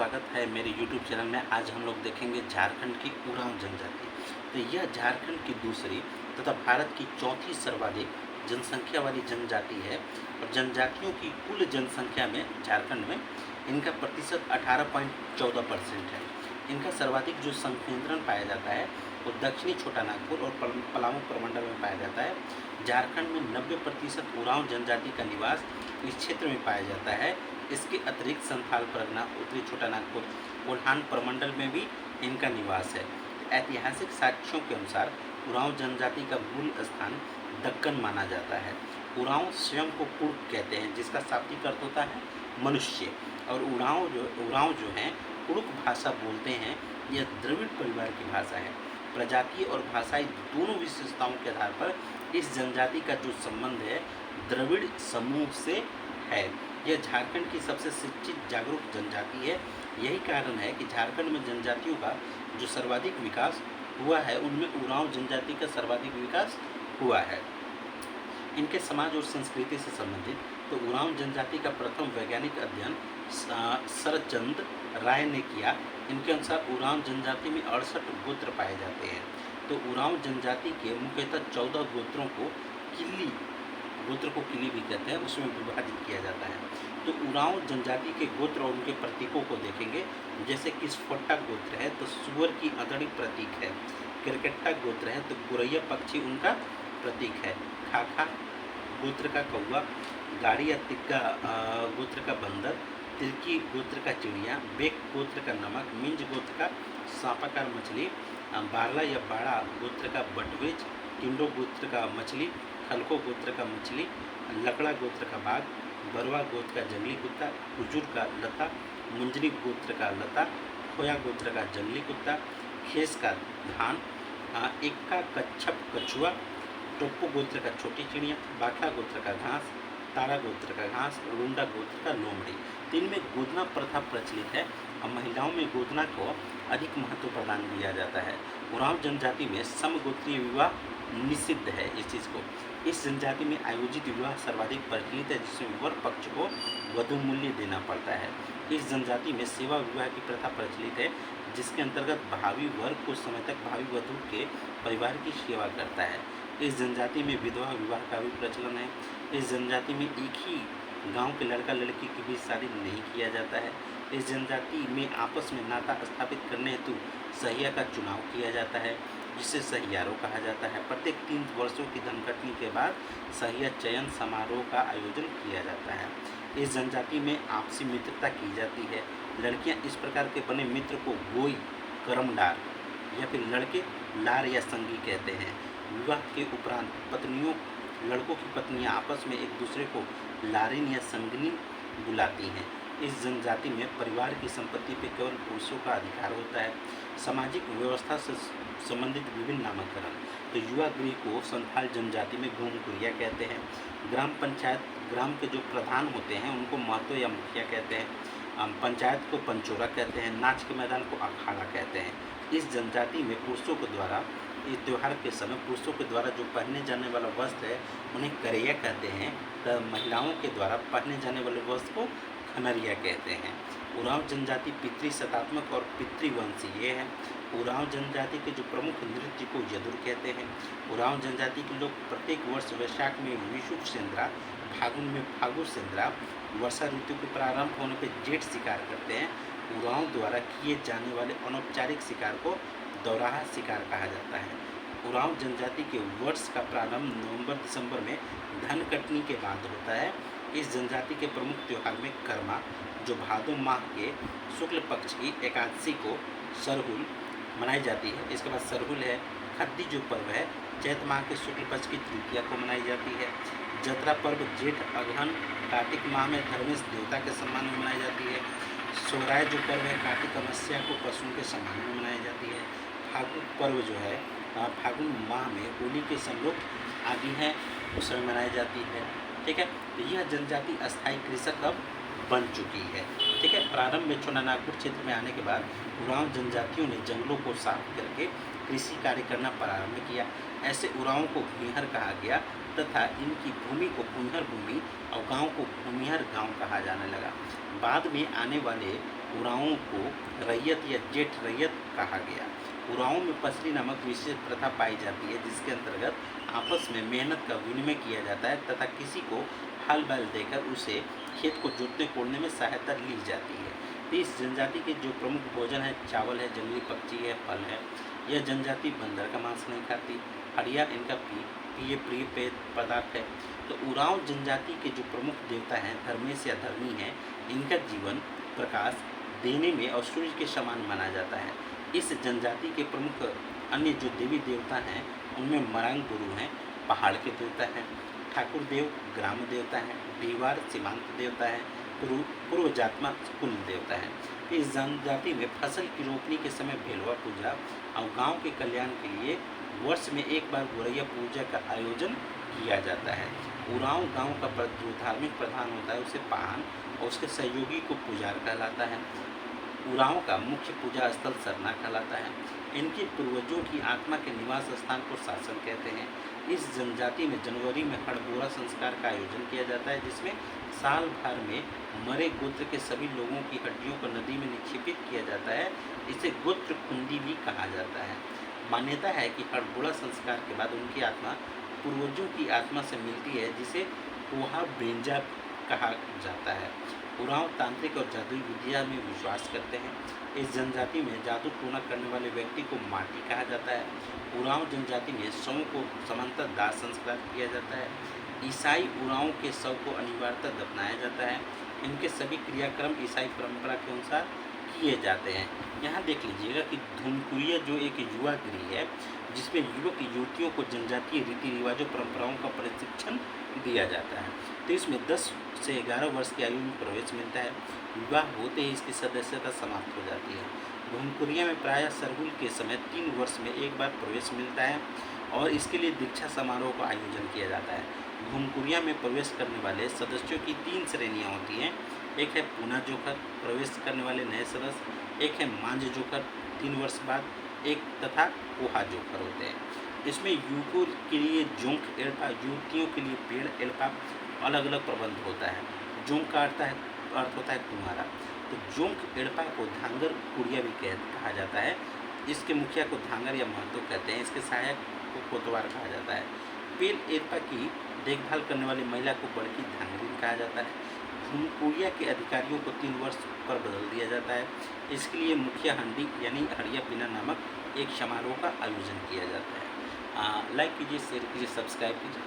स्वागत है मेरे YouTube चैनल में। आज हम लोग देखेंगे झारखंड की उरांव जनजाति। तो यह झारखंड की दूसरी तथा भारत की चौथी सर्वाधिक जनसंख्या वाली जनजाति है और जनजातियों की कुल जनसंख्या में झारखंड में इनका प्रतिशत 18.14% है। इनका सर्वाधिक जो संकेंद्रण पाया जाता है वो दक्षिणी छोटा नागपुर और पलामू प्रमंडल में पाया जाता है। झारखंड में 90% उरांव जनजाति का निवास इस क्षेत्र में पाया जाता है। इसके अतिरिक्त संथाल परगना, उत्तरी छोटा नागपुर, कोल्हान प्रमंडल में भी इनका निवास है। ऐतिहासिक साक्ष्यों के अनुसार उरांव जनजाति का मूल स्थान दक्कन माना जाता है। उरांव स्वयं को कुर्क कहते हैं, जिसका शाब्दिक अर्थ होता है मनुष्य। और उरांव जो हैं कुर्क भाषा बोलते हैं। यह द्रविड़ परिवार की भाषा है। प्रजातीय और भाषाई दोनों विशेषताओं के आधार पर इस जनजाति का जो संबंध है द्रविड़ समूह से है। यह झारखंड की सबसे शिक्षित जागरूक जनजाति है। यही कारण है कि झारखंड में जनजातियों का जो सर्वाधिक विकास हुआ है उनमें उरांव जनजाति का सर्वाधिक विकास हुआ है। इनके समाज और संस्कृति से संबंधित तो उरांव जनजाति का प्रथम वैज्ञानिक अध्ययन सरचंद राय ने किया। इनके अनुसार उरांव जनजाति में 68 गोत्र पाए जाते हैं। तो उरांव जनजाति के मुख्यतः 14 गोत्रों को किली भी कहते हैं, उसमें विभाजित किया जाता है। तो उरांव जनजाति के गोत्र और उनके प्रतीकों को देखेंगे। जैसे किस्फोट्टा गोत्र है तो सुअर की अदड़ी प्रतीक है। किरकेट्टा गोत्र है तो गुरैया पक्षी उनका प्रतीक है। खाखा गोत्र का कौवा, गाड़ी या तिग्गा गोत्र का बंदर, तिलकी गोत्र का चिड़िया, बेक गोत्र का नमक, मिंज गोत्र का सांपाकार मछली, बारला या बाड़ा गोत्र का बटवेज, किंडो गोत्र का मछली, खलको गोत्र का मछली, लकड़ा गोत्र का बाघ, बरवा गोत्र का जंगली कुत्ता, हुजूर का लता, मुंजरी गोत्र का लता, खोया गोत्र का जंगली कुत्ता, खेस का धान, एक्का कच्छप कछुआ, टोप्पो गोत्र का छोटी चिड़िया, बाखला गोत्र का घास, तारा गोत्र का घास, रुंडा गोत्र का लोमड़ी। तो इनमें गोदना प्रथा प्रचलित है और महिलाओं में गोदना को अधिक महत्व प्रदान दिया जाता है। उरांव जनजाति में समगोत्रीय विवाह निषिद्ध है। इस जनजाति में आयोजित विवाह सर्वाधिक प्रचलित है, जिसमें वर पक्ष को वधु मूल्य देना पड़ता है। इस जनजाति में सेवा विवाह की प्रथा प्रचलित है, जिसके अंतर्गत भावी वर कुछ समय तक भावी वधु के परिवार की सेवा करता है। इस जनजाति में विधवा विवाह का भी प्रचलन है। इस जनजाति में एक ही गांव के लड़का लड़की के बीच शादी नहीं किया जाता है। इस जनजाति में आपस में नाता स्थापित करने हेतु सहिया का चुनाव किया जाता है, जिसे सहियारो कहा जाता है। प्रत्येक 3 वर्षों की धनकटनी के बाद सहिया चयन समारोह का आयोजन किया जाता है। इस जनजाति में आपसी मित्रता की जाती है। लड़कियां इस प्रकार के बने मित्र को गोई, करमडार या फिर लड़के लार या संगी कहते हैं। विवाह के उपरांत लड़कों की पत्नियां आपस में एक दूसरे को लारिन या संगनी बुलाती हैं। इस जनजाति में परिवार की संपत्ति पर केवल पुरुषों का अधिकार होता है। सामाजिक व्यवस्था से संबंधित विभिन्न नामकरण तो युवा गृह को संथाल जनजाति में घूमकुरिया कहते हैं। ग्राम पंचायत, ग्राम के जो प्रधान होते हैं उनको महतो या मुखिया कहते हैं। पंचायत को पंचोरा कहते हैं। नाच के मैदान को अखाड़ा कहते हैं। इस जनजाति में पुरुषों के द्वारा इस त्यौहार के समय पुरुषों के द्वारा जो पहने जाने वाला वस्त्र है उन्हें करैया कहते हैं, तो महिलाओं के द्वारा पहने जाने वाले वस्त्र को खनरिया कहते हैं। उरांव जनजाति पितृसत्तात्मक और पितृवंशीय है। उरांव जनजाति के जो प्रमुख नृत्य को यदुर कहते हैं। उरांव जनजाति के लोग प्रत्येक वर्ष वैशाख में विषुव सेंद्रा, फागुन में फागुर सेंद्रा, वर्षा ऋतु के प्रारंभ होने पर जेठ शिकार करते हैं। उरांव द्वारा किए जाने वाले अनौपचारिक शिकार को दौराहा शिकार कहा जाता है। उरांव जनजाति के वर्ष का प्रारंभ नवंबर-दिसंबर में धन कटनी के बाद होता है। इस जनजाति के प्रमुख त्यौहार में कर्मा, जो भादो माह के शुक्ल पक्ष की एकादशी को सरहुल मनाई जाती है। इसके बाद सरहुल है। खद्दी जो पर्व है चैत माह के शुक्ल पक्ष की तृतीया को मनाई जाती है। जतरा पर्व जेठ अगहन कार्तिक माह में धर्मेश देवता के सम्मान में मनाई जाती है। सोहराय जो पर्व है कार्तिक अमावस्या को पशुओं के सम्मान में मनाई जाती है। फागुन पर्व जो है फागुन माह में होली के संयोग आदि हैं उस समय मनाई जाती है। ठीक है, तो यह जनजाति अस्थायी कृषक अब बन चुकी है। ठीक है, प्रारंभ में छोटा नागपुर क्षेत्र में आने के बाद उरांव जनजातियों ने जंगलों को साफ करके कृषि कार्य करना प्रारंभ किया। ऐसे उरांव को भूमिहर कहा गया। तथा इनकी भूमि को भूमिहर भूमि और गांव को भूमिहर गांव कहा जाने लगा। बाद में आने वाले उरांवों को रैयत या जेठ रैयत कहा गया। उरांवों में पसरी नामक विशेष प्रथा पाई जाती है, जिसके अंतर्गत आपस में मेहनत का विनिमय किया जाता है तथा किसी को हल बैल देकर उसे खेत को जोतने कोड़ने में सहायता ली जाती है। तो इस जनजाति के जो प्रमुख भोजन है, चावल है, जंगली पक्षी है, फल है। यह जनजाति बंदर का मांस नहीं खाती। हड़िया इनका प्रिय पेय पदार्थ है। तो उरांव जनजाति के जो प्रमुख देवता हैं, धर्मेश या धर्मी हैं, इनका जीवन प्रकाश देने में और सूर्य के समान माना जाता है। इस जनजाति के प्रमुख अन्य जो देवी देवता हैं, उनमें मरांग गुरु हैं, पहाड़ के देवता हैं, ठाकुर देव ग्राम देवता हैं, दीवार सीमांत देवता है, पूर्व जात्मा कुल देवता है। इस जनजाति में फसल की रोपनी के समय भेलवा पूजा और गांव के कल्याण के लिए वर्ष में एक बार गोरैया पूजा का आयोजन किया जाता है। उरांव गांव का जो धार्मिक प्रधान होता है उसे पाहन और उसके सहयोगी को पुजार कहलाता है। उरांव का मुख्य पूजा स्थल सरना कहलाता है। इनके पूर्वजों की आत्मा के निवास स्थान को शासन कहते हैं। इस जनजाति में जनवरी में हड़बोरा संस्कार का आयोजन किया जाता है, जिसमें साल भर में मरे गोत्र के सभी लोगों की हड्डियों को नदी में निक्षेपित किया जाता है। इसे गोत्र कुंडी भी कहा जाता है। मान्यता है कि हड़बोरा संस्कार के बाद उनकी आत्मा पूर्वजों की आत्मा से मिलती है, जिसे कोहा बेंजा कहा जाता है। उरांव तांत्रिक और जादुई विद्या में विश्वास करते हैं। इस जनजाति में जादू टोना करने वाले व्यक्ति को माटी कहा जाता है। उरांव जनजाति में शव को समांतर दाह संस्कार किया जाता है। ईसाई उरांव के शव को अनिवार्यतः दफनाया जाता है। इनके सभी क्रियाक्रम ईसाई परंपरा के अनुसार किए जाते हैं। यहाँ देख लीजिएगा कि धुनकुरिया जो एक युवा गृह है, जिसमें युवक युवतियों को जनजातीय रीति रिवाजों परंपराओं का प्रशिक्षण दिया जाता है। तो इसमें 10 से 11 वर्ष की आयु में प्रवेश मिलता है। विवाह होते ही इसकी सदस्यता समाप्त हो जाती है। धुनकुरिया में प्रायः सरहुल के समय 3 वर्ष में एक बार प्रवेश मिलता है और इसके लिए दीक्षा समारोह का आयोजन किया जाता है। धुनकुरिया में प्रवेश करने वाले सदस्यों की 3 श्रेणियाँ होती हैं। एक है पूना जोकर, प्रवेश करने वाले नए सदस्य। एक है मांझ जोकर, 3 वर्ष बाद। एक तथा कोहा जोकर होते हैं। इसमें युवकों के लिए जोंक एड़पा, युवतियों के लिए पेड़ एड़पा अलग अलग प्रबंध होता है। जोंक का अर्थ होता है कुमारा। तो जोंक एड़पा को धांगर कुड़िया भी कहा जाता है। इसके मुखिया को धांगर या महतो कहते हैं। इसके सहायक को कोतवार कहा जाता है। पेड़ एड़पा की देखभाल करने वाली महिला को बड़की धांगरी कहा जाता है। धुनकुरिया के अधिकारियों को 3 वर्ष पर बदल दिया जाता है। इसके लिए मुखिया हंडी यानी हड़िया पीना नामक एक समारोह का आयोजन किया जाता है। लाइक कीजिए, शेयर कीजिए, सब्सक्राइब कीजिए।